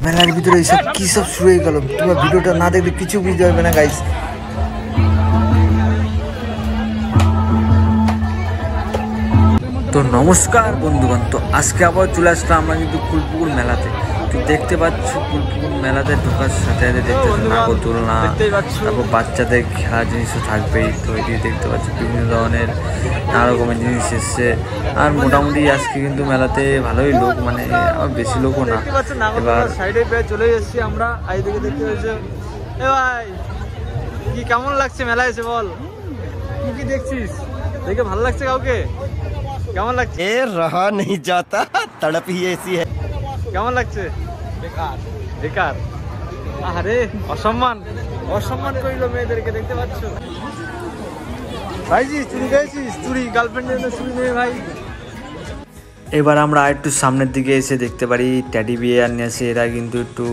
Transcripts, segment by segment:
মেলার ভিতরে এইসব কি সব শুরু হয়ে গেল, তোমরা ভিডিওটা না দেখলে কিছু বুঝতে পারবে না গাইস। তো নমস্কার বন্ধুগণ, তো আজকে আবার চলে আসলাম আমরা কিন্তু কুলপুকুর মেলাতে। তো দেখতে পাচ্ছ কুলপুকুর মেলাতে ঢোকার সাথে সাথে দেখতে নাগরদোলনা, তারপর বাচ্চাদের খেলার জিনিসও থাকবেই। তো এটি দেখতে পাচ্ছ বিভিন্ন ধরনের নানা রকমের জিনিস এসছে। আর মোটামুটি আজকে কিন্তু মেলাতে ভালোই লোক, মানে আবার বেশি লোকও না। এবার সাইডে পেয়ে চলে এসেছি আমরা। আই দিকে দেখতে পাচ্ছ, এ ভাই কি কেমন লাগছে মেলায় এসে বল, কি কি দেখছিস? দেখে ভালো লাগছে কাউকে? কেমন লাগছে? এ রহা নেই যাতা, তড়প হি ऐसी है। কেমন লাগছে? বেকার বেকার। আরে অসম্মান অসম্মান করিল মেয়েদেরকে, দেখতে পাচ্ছ ভাইজি? চুরি খেয়েছিস? চুরি গার্লফ্রেন্ডের জন্য চুরি নেই ভাই। এবার আমরা একটু সামনের দিকে এসে দেখতে পারি ট্যাডি বিয়ার নিয়ে এসে এরা কিন্তু একটু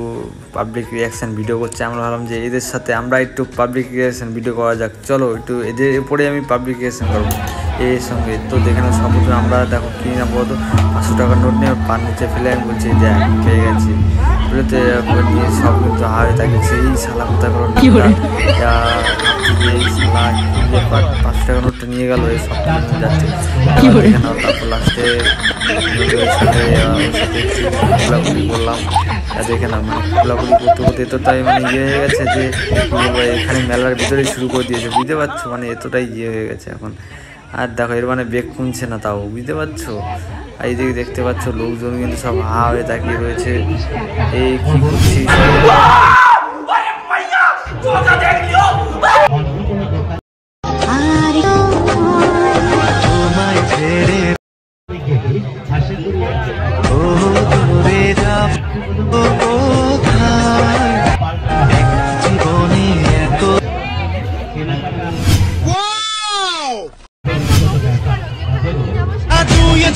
পাবলিক রিয়াকশান ভিডিও করছে। আমরা ভাবলাম যে এদের সাথে আমরা একটু পাবলিক রিয়াকশান ভিডিও করা যাক, চলো একটু এদের উপরে আমি পাবলিক রিয়াকশান করবো এর সঙ্গে। তো দেখে নাও সব আমরা দেখো কিনে না বলতো 500 টাকার নোট নিয়ে পার নিচে ফেলে আমি বলছি দেখ পেয়ে গেছি বলেতে নিয়ে সব কিন্তু হাওয়ায় থাকছে। এই শালা কোথায় করো এই শালা 500 টাকার নোটটা নিয়ে গেল, এই সব যাচ্ছে। তারপর লাস্টে খোলাখুলি করলাম, দেখে না মানে খোলাখুলি করতে করতে এতটাই মানে ইয়ে হয়ে গেছে যে এখানে মেলার ভিতরেই শুরু করে দিয়েছে, বুঝতে পারছো? মানে এতটাই ইয়ে হয়ে গেছে এখন। আর দেখো এর মানে বেগ কমছে না তাও, বুঝতে পারছো? আর এইদিকে দেখতে পাচ্ছ লোকজন কিন্তু সব হা হয়ে তাকিয়ে রয়েছে, এই কি করছি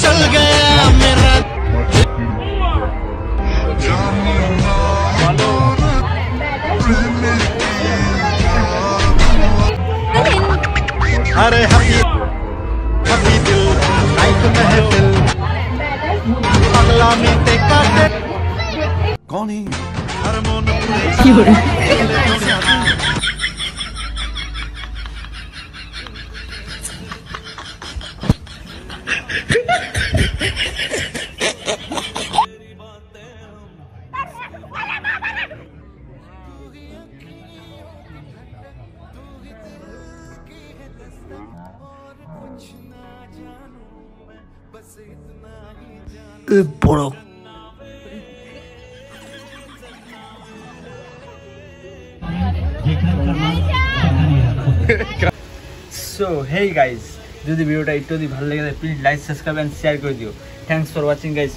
चल गया मेरा अरे हबी हबी दिल नाइट महफिल अगला मीते काटे कौन है हारमोन की हो रहा है। বড় সো হেই গাইজ, যদি ভিডিওটা একটু ভালো লেগে থাকে please like subscribe and share করে দিও। Thanks for watching guys.